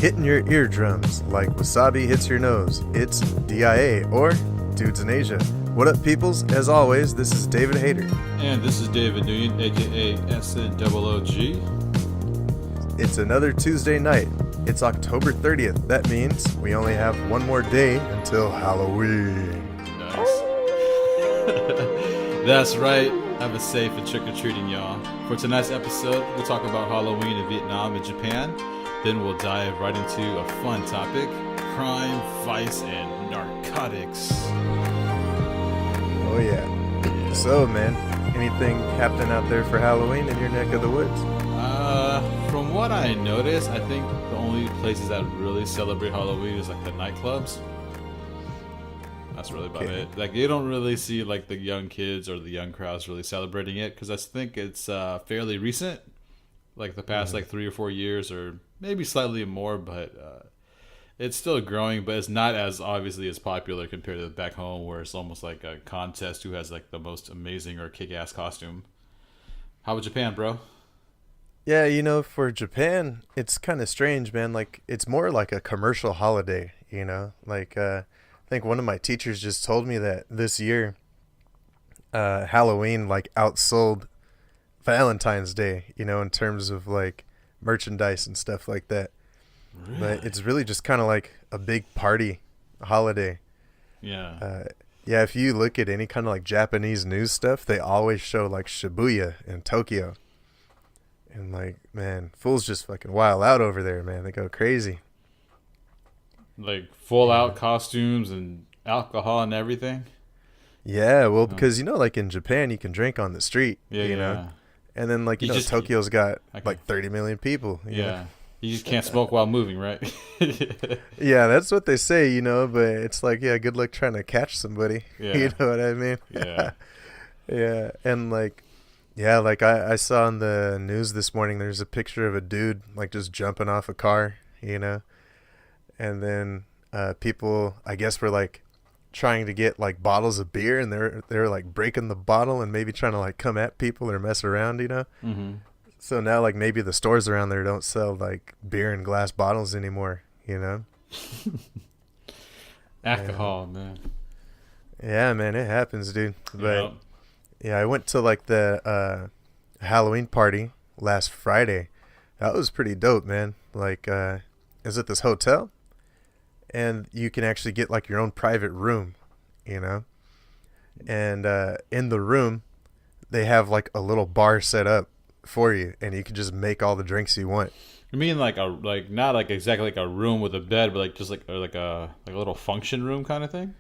hitting your eardrums like wasabi hits your nose. It's DIA, or Dudes in Asia. What up, peoples? As always, this is David Hayter. And this is David Nguyen, aka SNOOG. It's another Tuesday night. It's October 30th. That means we only have one more day until Halloween. Nice. That's right. Have a safe and trick-or-treating, y'all. For tonight's episode, we'll talk about Halloween in Vietnam and Japan. Then we'll dive right into a fun topic: crime, vice, and narcotics. Oh yeah. So, man, anything happening out there for Halloween in your neck of the woods? From what I noticed, I think the only places that really celebrate Halloween is like the nightclubs. That's really about it. Like, you don't really see like the young kids or the young crowds really celebrating it, because I think it's fairly recent, like the past like 3 or 4 years, or maybe slightly more, but it's still growing, but it's not as obviously as popular compared to back home, where it's almost like a contest who has like the most amazing or kick-ass costume. How about Japan, bro? Yeah, for Japan, it's kind of strange, man. Like, it's more like a commercial holiday, Like, I think one of my teachers just told me that this year, Halloween, like, outsold Valentine's Day, in terms of, like, merchandise and stuff like that. Really? But it's really just kind of like a big party holiday. Yeah. Yeah, if you look at any kind of, like, Japanese news stuff, they always show, like, Shibuya in Tokyo. And, like, man, fools just fucking wild out over there, man. They go crazy. Like full out costumes and alcohol and everything. Yeah, well, because, like in Japan, you can drink on the street, Yeah. And then, like, Tokyo's got, like, 30 million people. You know? You just can't smoke while moving, right? Yeah, that's what they say, but it's like, yeah, good luck trying to catch somebody. Yeah. You know what I mean? Yeah. Yeah, and, like, yeah, like, I saw on the news this morning, there's a picture of a dude, like, just jumping off a car, And then people, I guess, were, like, trying to get, like, bottles of beer, and they're like, breaking the bottle and maybe trying to, like, come at people or mess around, Mm-hmm. So now, like, maybe the stores around there don't sell, like, beer in glass bottles anymore, Alcohol, man. Yeah, man, it happens, dude. But... Yep. Yeah, I went to, like, the Halloween party last Friday. That was pretty dope, man. Like, is at this hotel, and you can actually get, like, your own private room, And in the room, they have, like, a little bar set up for you, and you can just make all the drinks you want. You mean like not like exactly like a room with a bed, but like just like a little function room kind of thing?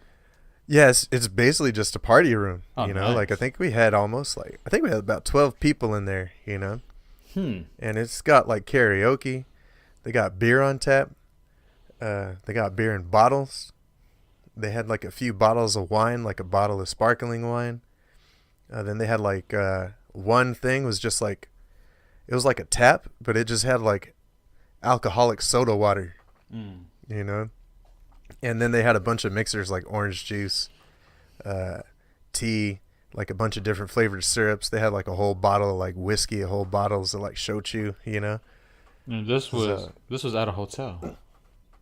Yes, it's basically just a party room, Oh, nice. Like, I think we had about 12 people in there, And it's got, like, karaoke. They got beer on tap. They got beer in bottles. They had, like, a few bottles of wine, like a bottle of sparkling wine. Then they had, like, one thing was just, like, it was like a tap, but it just had, like, alcoholic soda water, And then they had a bunch of mixers, like orange juice, tea, like a bunch of different flavored syrups. They had, like, a whole bottle of, like, whiskey, a whole bottles of, like, shochu, And this was at a hotel.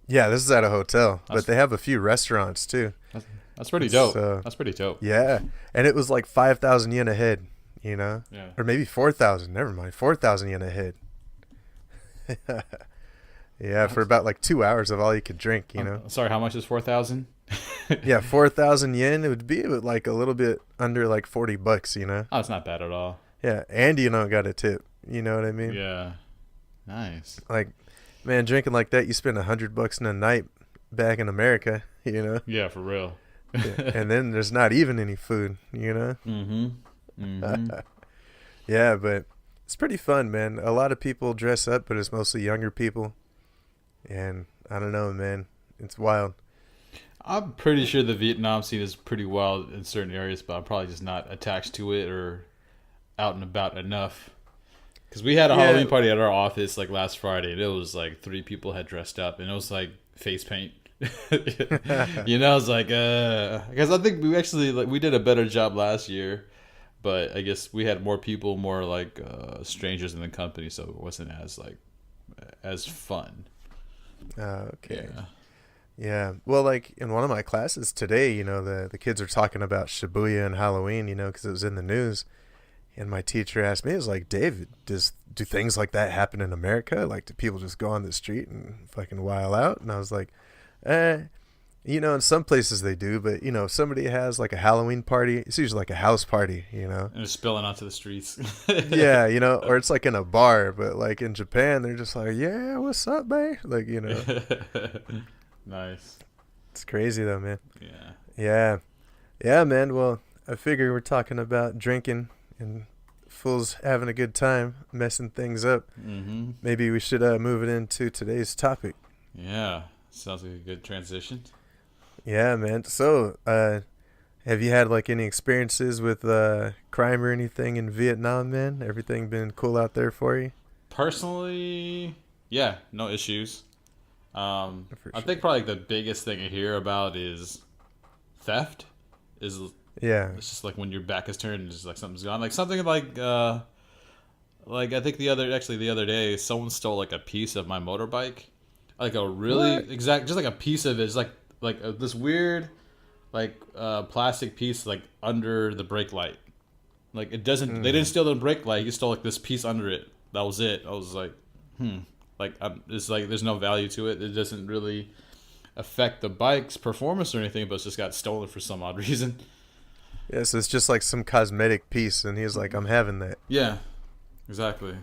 Yeah, this is at a hotel, but they have a few restaurants too. That's pretty dope. So, that's pretty dope. Yeah, and it was like 5,000 yen a head, Yeah. or maybe 4,000. Never mind, 4,000 yen a head. Yeah, for about, like, 2 hours of all you could drink, Sorry, how much is 4,000? Yeah, 4,000 yen. It would be, like, a little bit under, like, $40, Oh, it's not bad at all. Yeah, and you don't got a tip. You know what I mean? Yeah. Nice. Like, man, drinking like that, you spend $100 in a night back in America, Yeah, for real. Yeah, and then there's not even any food, Mm-hmm. Mm-hmm. Yeah, but it's pretty fun, man. A lot of people dress up, but it's mostly younger people. And I don't know, man. It's wild. I'm pretty sure the Vietnam scene is pretty wild in certain areas, but I'm probably just not attached to it or out and about enough. Because we had a Halloween party at our office like last Friday, and it was like 3 people had dressed up, and it was like face paint. It's like, because I think we actually we did a better job last year, but I guess we had more people, more like strangers in the company, so it wasn't as fun. Okay. Yeah. Yeah. Well, like in one of my classes today, the kids are talking about Shibuya and Halloween, because it was in the news. And my teacher asked me, it was like, David, do things like that happen in America? Like, do people just go on the street and fucking while out? And I was like, eh, in some places they do, but if somebody has like a Halloween party, it's usually like a house party. And it's spilling onto the streets. Yeah, or it's like in a bar, but like in Japan, they're just like, yeah, what's up, man? Like, Nice. it's crazy though, man. Yeah. Yeah. Yeah, man. Well, I figure we're talking about drinking and fools having a good time, messing things up. Mm-hmm. Maybe we should move it into today's topic. Yeah. Sounds like a good transition. Yeah, man. So, have you had like any experiences with crime or anything in Vietnam, man? Everything been cool out there for you? Personally, yeah, no issues. I Sure. think probably the biggest thing I hear about is theft. Yeah. It's just like when your back is turned and just like something's gone. Like something like I think the other day someone stole like a piece of my motorbike, like a really What? exact, just like a piece of it. It's like this weird like plastic piece like under the brake light. Like it doesn't. They didn't steal the brake light. He stole like this piece under it. That was it. I was like, like it's like there's no value to it. It doesn't really affect the bike's performance or anything, but it's just got stolen for some odd reason. Yeah, so it's just like some cosmetic piece, and he's like, I'm having that. Yeah, exactly.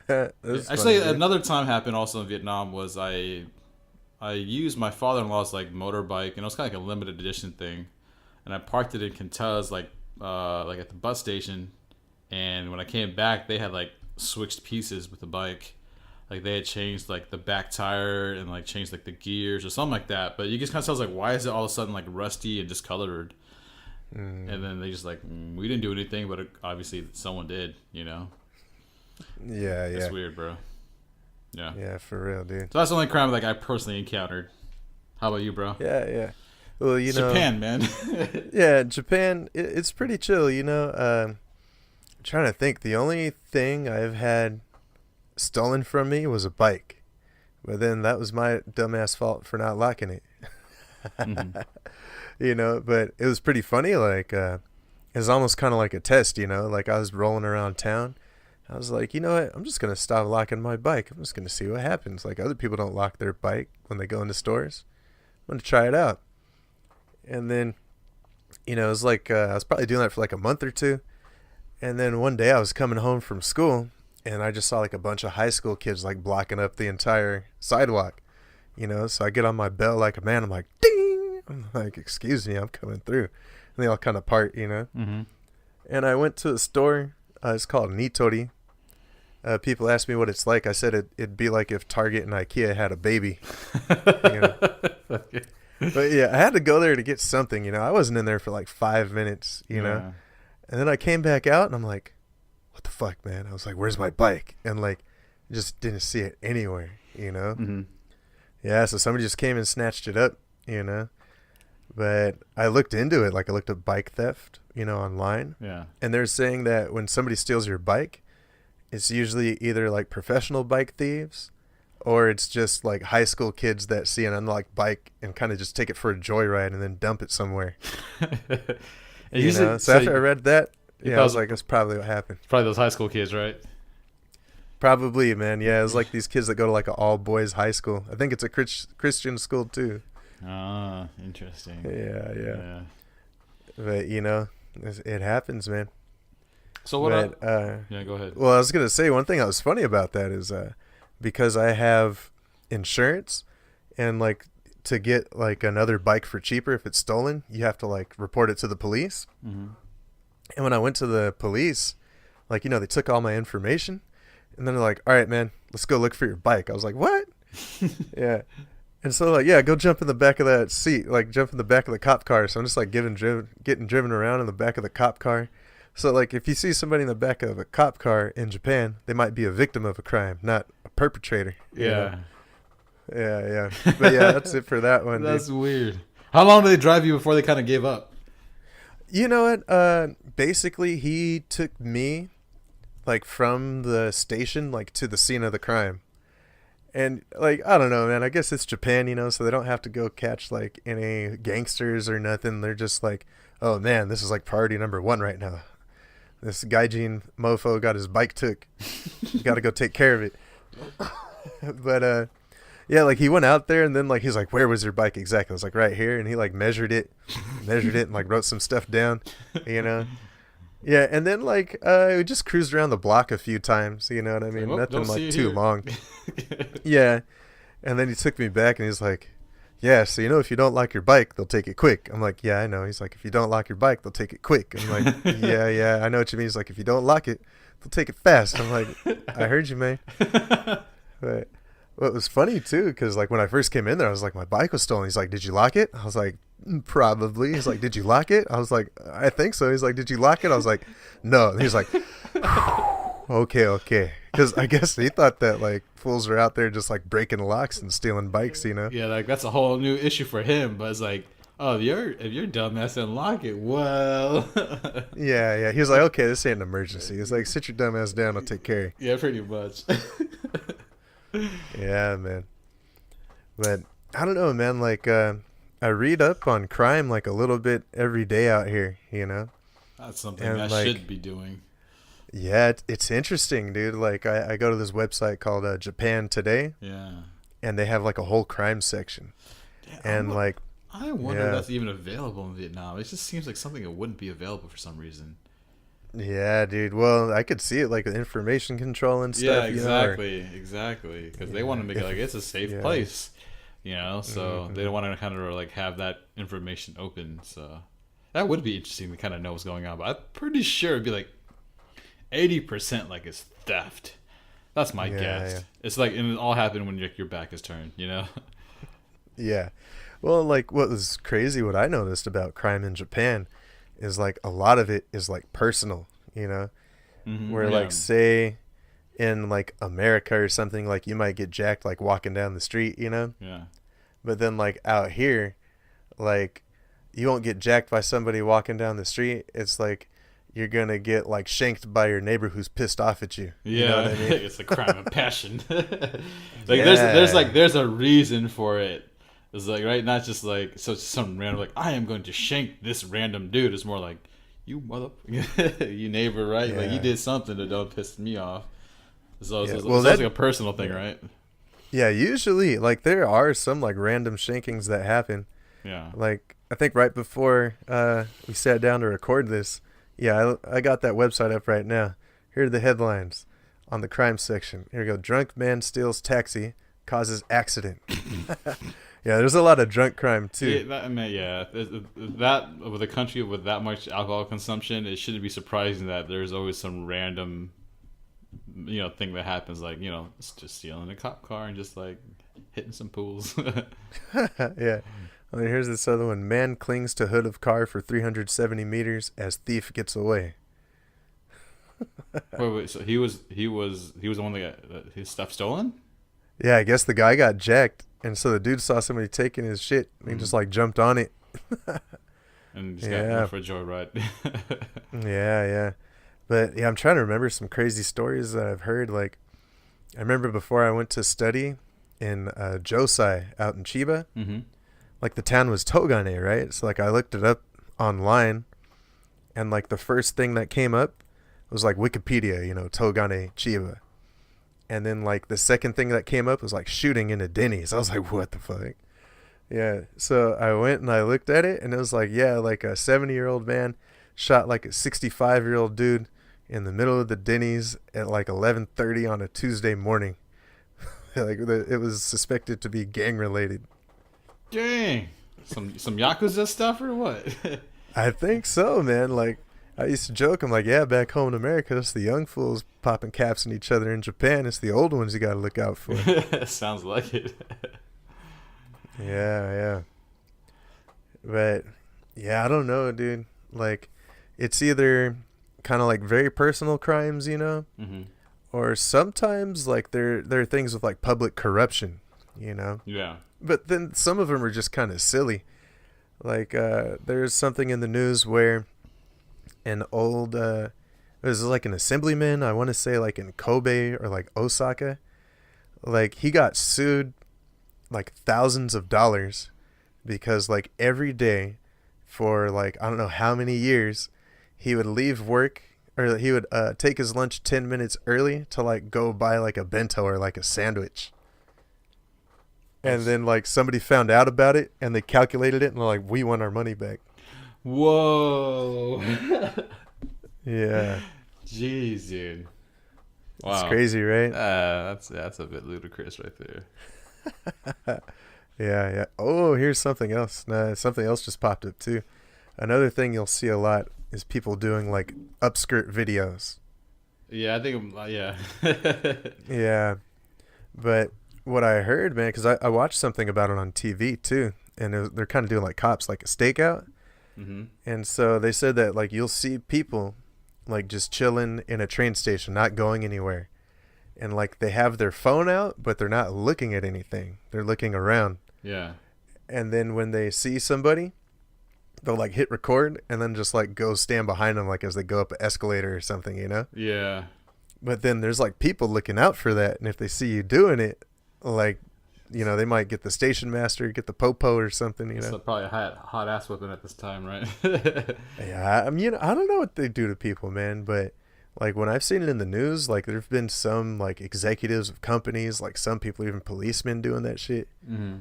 That's Actually, funny, dude. another time happened also in Vietnam was I used my father-in-law's like motorbike, and it was kind of like a limited edition thing, and I parked it in Kentucky, like at the bus station, and when I came back, they had like switched pieces with the bike. Like they had changed like the back tire and like changed like the gears or something like that. But you just kind of tell like, why is it all of a sudden like rusty and discolored? And then they just like, we didn't do anything, but obviously someone did, Yeah, yeah. It's weird, bro. Yeah. Yeah, for real, dude. So that's the only crime like I personally encountered. How about you, bro? Yeah, yeah. Well, Japan, man. yeah, Japan, it's pretty chill, I'm trying to think. The only thing I've had stolen from me was a bike. But then that was my dumbass fault for not locking it. Mm-hmm. But it was pretty funny. Like, it was almost kind of like a test, Like, I was rolling around town. I was like, you know what? I'm just going to stop locking my bike. I'm just going to see what happens. Like, other people don't lock their bike when they go into stores. I'm going to try it out. And then, it was like, I was probably doing that for like a month or two. And then one day I was coming home from school, and I just saw like a bunch of high school kids like blocking up the entire sidewalk. So I get on my bell like a man. I'm like, ding! I'm like, excuse me, I'm coming through. And they all kind of part, Mm-hmm. And I went to a store. It's called Nitori. People ask me what it's like. I said it'd be like if Target and IKEA had a baby. Okay. But yeah, I had to go there to get something. I wasn't in there for like 5 minutes, Yeah. And then I came back out and I'm like, what the fuck, man? I was like, where's my bike? And like, just didn't see it anywhere, Mm-hmm. Yeah, so somebody just came and snatched it up, But I looked into it. Like, I looked at bike theft, online. Yeah. And they're saying that when somebody steals your bike, it's usually either like professional bike thieves, or it's just like high school kids that see an unlocked bike and kind of just take it for a joyride and then dump it somewhere. So after I read that, I was like, that's probably what happened. Probably those high school kids, right? Probably, man. Yeah, it's like these kids that go to like an all boys high school. I think it's a Christian school too. Ah, interesting. Yeah. But it happens, man. So what? But, yeah, go ahead. Well, I was gonna say one thing that was funny about that is because I have insurance, and like to get like another bike for cheaper if it's stolen, you have to like report it to the police. Mm-hmm. And when I went to the police, like they took all my information, and then they're like, "All right, man, let's go look for your bike." I was like, "What?" Yeah. And so like, yeah, go jump in the back of that seat, like jump in the back of the cop car. So I'm just like getting driven around in the back of the cop car. So like, if you see somebody in the back of a cop car in Japan, they might be a victim of a crime, not a perpetrator. Yeah. Yeah. But yeah, that's it for that one. That's dude. weird. How long did they drive you before they kind of gave up? You know what? Basically, he took me like from the station like to the scene of the crime. And like I don't know, man. I guess it's Japan, so they don't have to go catch like any gangsters or nothing. They're just like, oh man, this is like priority number one right now. This gaijin mofo got his bike took. Got to go take care of it. But yeah, like he went out there and then like he's like, where was your bike exactly? I was like, right here, and he like measured it, and like wrote some stuff down, you know. Yeah, and then like we just cruised around the block a few times, you know what I mean? Well, Nothing like too here. long. Yeah, and then he took me back and he's like, yeah, so if you don't lock your bike, they'll take it quick. I'm like, yeah, I know. He's like, if you don't lock your bike, they'll take it quick. I'm like, yeah, I know what you mean. He's like, if you don't lock it, they'll take it fast. I'm like, I heard you, man. But what was funny too, because like when I first came in there, I was like, my bike was stolen. He's like, did you lock it? I was like, probably. He's like, did you lock it? I was like, I think so. He's like, did you lock it? I was like, no. He's like, okay. Because I guess he thought that like fools were out there just like breaking locks and stealing bikes, Yeah, like that's a whole new issue for him. But it's like, oh, if you're dumbass and lock it, well. Yeah. He was like, okay, this ain't an emergency. He's like, sit your dumb ass down. I'll take care. Yeah, pretty much. Yeah, man. But I don't know, man. Like, I read up on crime like a little bit every day out here, That's something And, I like, should be doing. Yeah, it's interesting, dude. Like, I go to this website called Japan Today, Yeah. and they have like a whole crime section. Yeah, And like, I wonder yeah. if that's even available in Vietnam. It just seems like something that wouldn't be available for some reason. yeah, dude. Well, I could see it like with information control and Yeah, stuff. exactly. Because they want to make it like it's a safe Yeah. place, So they don't want to kind of like have that information open. So that would be interesting to kind of know what's going on. But I'm pretty sure it'd be like 80% like it's theft. That's my guess. Yeah. It's like, and it all happened when your back is turned. Yeah. Well, like what was crazy, what I noticed about crime in Japan is like a lot of it is like personal, where Yeah. like say in like America or something, like you might get jacked like walking down the street, Yeah. but then like out here, like you won't get jacked by somebody walking down the street. It's like you're gonna get like shanked by your neighbor who's pissed off at you. Yeah, You know what I mean? it's a crime of passion. Like Yeah. there's a reason for it. It's like, right, not just like so some random like I am going to shank this random dude. It's more like you mother you neighbor, right? Like you Yeah. did something that don't piss me off. So Yeah. it's Well, like that- a personal thing, right? Yeah, usually like there are some like random shankings that happen. Yeah. Like I think right before we sat down to record this, yeah, I got that website up right now. Here are the headlines on the crime section. Here we go. Drunk man steals taxi, causes accident. Yeah, there's a lot of drunk crime Yeah, too. that, I mean, yeah, that with a country with that much alcohol consumption, it shouldn't be surprising that there's always some random, thing that happens. Like, it's just stealing a cop car and just like hitting some pools. Yeah. Well, here's this other one. Man clings to hood of car for 370 meters as thief gets away. Wait. So he was the one that got his stuff stolen. Yeah, I guess the guy got jacked, and so the dude saw somebody taking his shit, and he just like jumped on it. And just Yeah. got for a joyride. Yeah. But yeah, I'm trying to remember some crazy stories that I've heard. Like, I remember before I went to study in Josai out in Chiba, Mm-hmm. like the town was Togane, right? So like I looked it up online, and like the first thing that came up was like Wikipedia, Togane Chiba. And then like the second thing that came up was like shooting in a Denny's. I was like, what the fuck? Yeah. So I went and I looked at it, and it was like, yeah, like a 70-year-old man shot like a 65-year-old dude in the middle of the Denny's at like 11:30 on a Tuesday morning. It was suspected to be gang related. Dang, some Yakuza stuff or what? I think so, man. Like I used to joke, I'm like, yeah, back home in America, it's the young fools popping caps in each other. In Japan, it's the old ones you got to look out for. Sounds like it. Yeah. But yeah, I don't know, dude. Like, it's either kind of like very personal crimes, Mm-hmm. or sometimes like there are things with like public corruption, Yeah. But then some of them are just kind of silly. Like there's something in the news where an old it was like an assemblyman, I want to say like in Kobe or like Osaka, like he got sued like thousands of dollars because like every day for like I don't know how many years he would leave work or he would take his lunch 10 minutes early to like go buy like a bento or like a sandwich. And then like somebody found out about it and they calculated it and they're like, we want our money back. Whoa. Yeah. Jeez, dude. Wow. It's crazy, right? That's a bit ludicrous right there. Yeah. Oh, here's something else. Nah, something else just popped up too. Another thing you'll see a lot is people doing like upskirt videos. Yeah, I think yeah. Yeah. But what I heard, man, because I watched something about it on TV too, and they're kind of doing like cops, like a stakeout. Mm-hmm. And so they said that like you'll see people like just chilling in a train station, not going anywhere. And like they have their phone out, but they're not looking at anything. They're looking around. Yeah. And then when they see somebody, they'll like hit record and then just like go stand behind them like as they go up an escalator or something, you know? Yeah. But then there's like people looking out for that. And if they see you doing it, like, you know, they might get the station master, get the popo or something, you know? It's probably a hot ass whipping at this time, right? Yeah, I mean, I don't know what they do to people, man, but like when I've seen it in the news, like there've been some like executives of companies, like some people, even policemen doing that shit. Mm-hmm.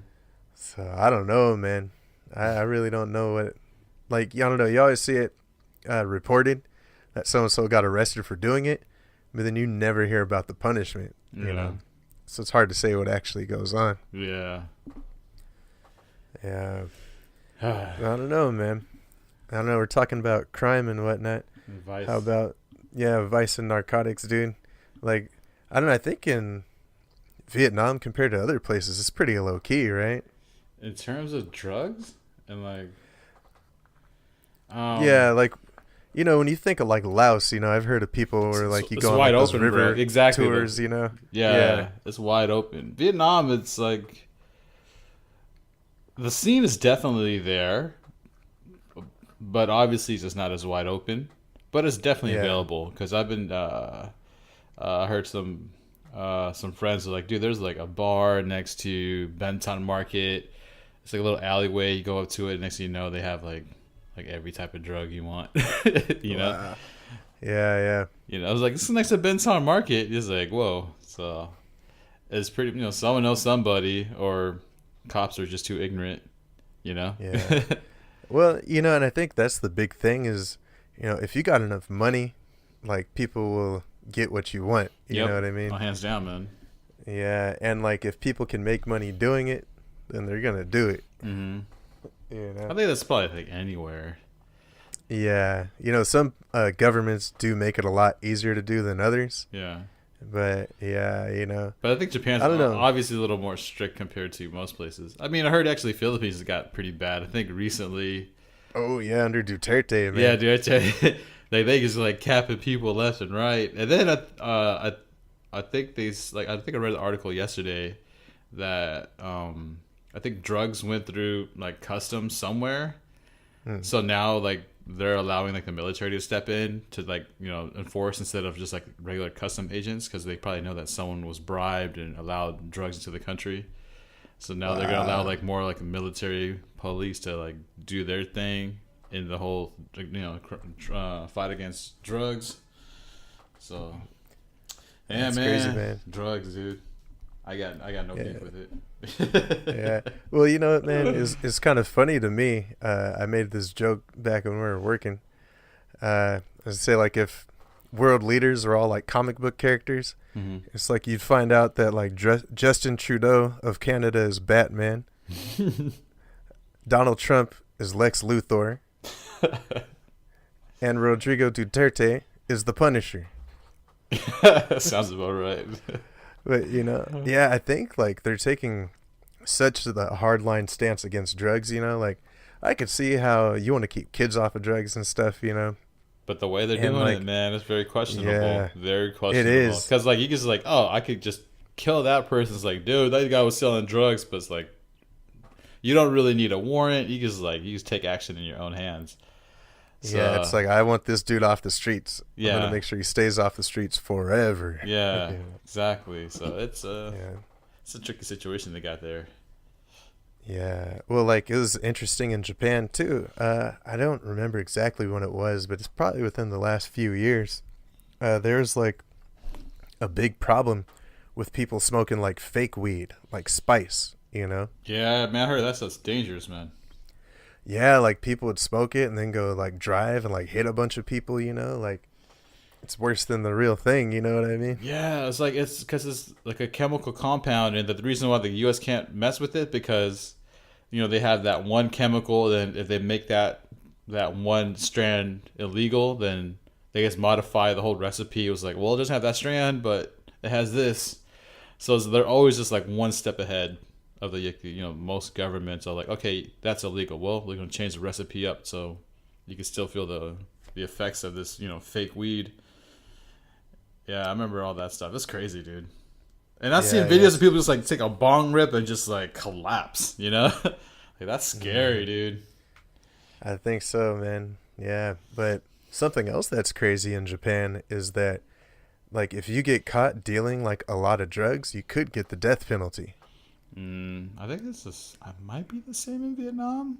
So I don't know, man. I really don't know what, like, I don't know. You always see it reported that so-and-so got arrested for doing it, but then you never hear about the punishment, you know? So it's hard to say what actually goes on. Yeah. Yeah. I don't know, man. I don't know. We're talking about crime and whatnot. Vice. How about, yeah, vice and narcotics, dude? Like, I don't know. I think in Vietnam compared to other places, it's pretty low key, right? In terms of drugs and like, yeah, like, you know, when you think of like Laos, you know, I've heard of people where like you go on wide like, those open, river bro. Exactly, tours, you know. Yeah, it's wide open. Vietnam, it's like the scene is definitely there, but obviously it's just not as wide open. But it's definitely available because I've been I heard some friends are like, dude, there's like a bar next to Benton Market. It's like a little alleyway. You go up to it. Next thing you know, they have like every type of drug you want. You know? Wow. Yeah. You know, I was like, this is next to Benton Market. It's like, whoa. So it's pretty, you know, someone knows somebody or cops are just too ignorant, you know? Yeah. Well, you know, and I think that's the big thing is, you know, if you got enough money, like people will get what you want. You know what I mean? Oh, hands down, man. Yeah. And like if people can make money doing it, then they're going to do it. Mm-hmm. You know? I think that's probably like anywhere. Yeah. You know, some governments do make it a lot easier to do than others. Yeah. But yeah, you know. But I think Japan's obviously a little more strict compared to most places. I mean, I heard actually Philippines has got pretty bad. I think recently. Oh yeah, under Duterte, man. Yeah, Duterte. they just like capping people left and right. And then I think I think I read an article yesterday that I think drugs went through like customs somewhere. So now like they're allowing like the military to step in to like, you know, enforce instead of just like regular custom agents because they probably know that someone was bribed and allowed drugs into the country. So now they're gonna allow like more like military police to like do their thing in the whole, you know, fight against drugs. So yeah, that's crazy, man. Drugs, dude. I got no beef with it. Yeah. Well, you know what, man? It's kind of funny to me. I made this joke back when we were working. I say like if world leaders are all like comic book characters, it's like you'd find out that like Justin Trudeau of Canada is Batman, Donald Trump is Lex Luthor, and Rodrigo Duterte is the Punisher. Sounds about right. But, you know, yeah, I think, like, they're taking such the hardline stance against drugs, you know? Like, I could see how you want to keep kids off of drugs and stuff, you know? But the way they're doing it, man, it's very questionable. Yeah, very questionable. It is. Because, like, you just like, oh, I could just kill that person. It's like, dude, that guy was selling drugs. But it's like, you don't really need a warrant. You just take action in your own hands. So, yeah, it's like, I want this dude off the streets. Yeah. I'm going to make sure he stays off the streets forever. Yeah, exactly. So it's yeah. It's a tricky situation they got there. Yeah. Well, like it was interesting in Japan too. I don't remember exactly when it was, but it's probably within the last few years. There's like a big problem with people smoking like fake weed, like spice, you know? Yeah, man, I heard that's dangerous, man. Yeah, like people would smoke it and then go like drive and like hit a bunch of people, you know? Like it's worse than the real thing, you know what I mean? Yeah, it's because it's like a chemical compound, and the reason why the U.S. can't mess with it because they have that one chemical. Then if they make that one strand illegal, then they just modify the whole recipe. It was like, well, it doesn't have that strand, but it has this. So they're always just like one step ahead of the most governments are like, okay, that's illegal. Well, we're gonna change the recipe up so you can still feel the effects of this fake weed. Yeah, I remember all that stuff. It's crazy, dude. And I've seen videos of people just like take a bong rip and just like collapse, like that's scary, dude. I think so, man. Yeah, but something else that's crazy in Japan is that like if you get caught dealing like a lot of drugs, you could get the death penalty. I think it might be the same in Vietnam.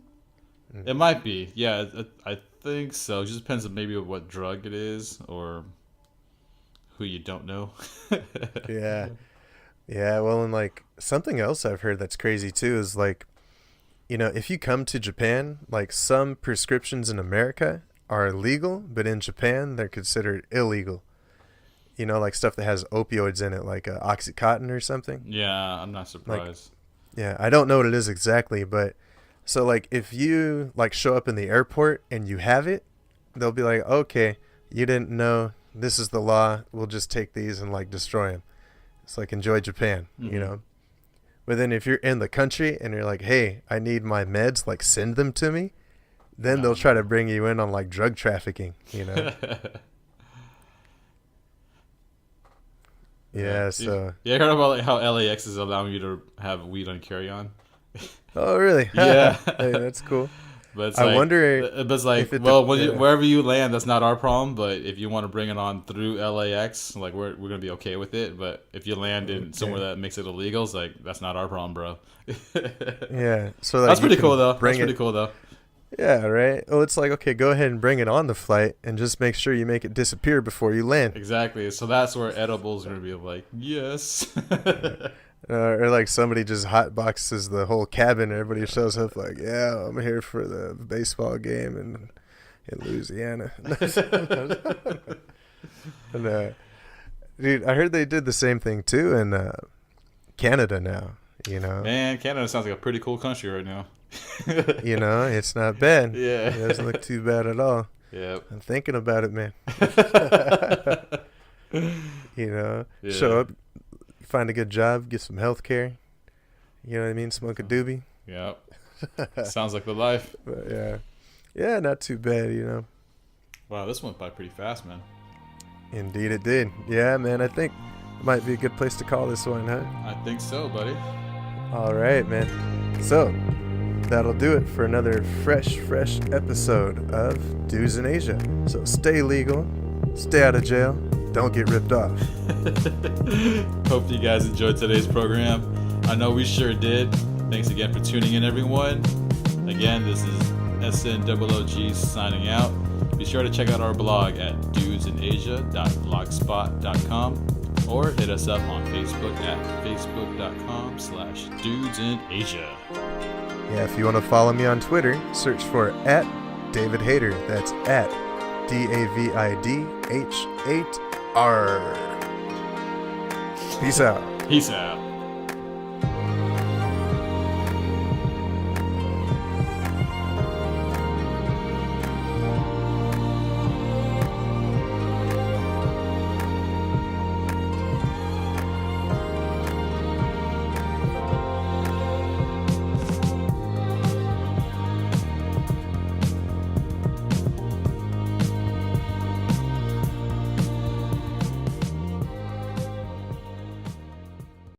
It might be. Yeah, I think so. It just depends on maybe what drug it is or who you don't know. Yeah. Yeah, well, and like something else I've heard that's crazy too is like, if you come to Japan, like some prescriptions in America are legal, but in Japan they're considered illegal. Like stuff that has opioids in it, like Oxycontin or something. Yeah, I'm not surprised. Yeah, I don't know what it is exactly, but so like if you like show up in the airport and you have it, they'll be like, okay, you didn't know, this is the law, we'll just take these and like destroy them. It's like, enjoy Japan, But then if you're in the country and you're like, hey, I need my meds, like send them to me, then they'll try to bring you in on like drug trafficking, Yeah, so. Yeah, I heard about like how LAX is allowing you to have weed on carry-on. Oh, really? Yeah. Hey, that's cool. But it's I wonder. But it's like, well, wherever you land, that's not our problem. But if you want to bring it on through LAX, like we're gonna be okay with it. But if you land in somewhere that makes it illegal, it's like that's not our problem, bro. Yeah, so like, that's pretty cool though. That's pretty cool though. Yeah, right. Well, it's like, okay, go ahead and bring it on the flight, and just make sure you make it disappear before you land. Exactly. So that's where edibles are gonna be like, yes. Or like somebody just hotboxes the whole cabin, and everybody shows up like, yeah, I'm here for the baseball game in Louisiana. And dude, I heard they did the same thing too in Canada now. Man, Canada sounds like a pretty cool country right now. It's not bad. Yeah, it doesn't look too bad at all. Yep. I'm thinking about it, man. Yeah. Show up, find a good job, get some health care. You know what I mean? Smoke a doobie. Yep. Sounds like the life. But yeah, not too bad. Wow, this went by pretty fast, man. Indeed, it did. Yeah, man. I think it might be a good place to call this one, huh? I think so, buddy. All right, man. So that'll do it for another fresh episode of Dudes in Asia. So stay legal, stay out of jail, don't get ripped off. Hope you guys enjoyed today's program. I know we sure did. Thanks again for tuning in, everyone. Again, this is SNOOG signing out. Be sure to check out our blog at dudesinasia.blogspot.com or hit us up on Facebook at facebook.com/dudesinasia. Yeah, if you want to follow me on Twitter, search for @DavidHater. That's @DAVIDH8R. Peace out. Peace out.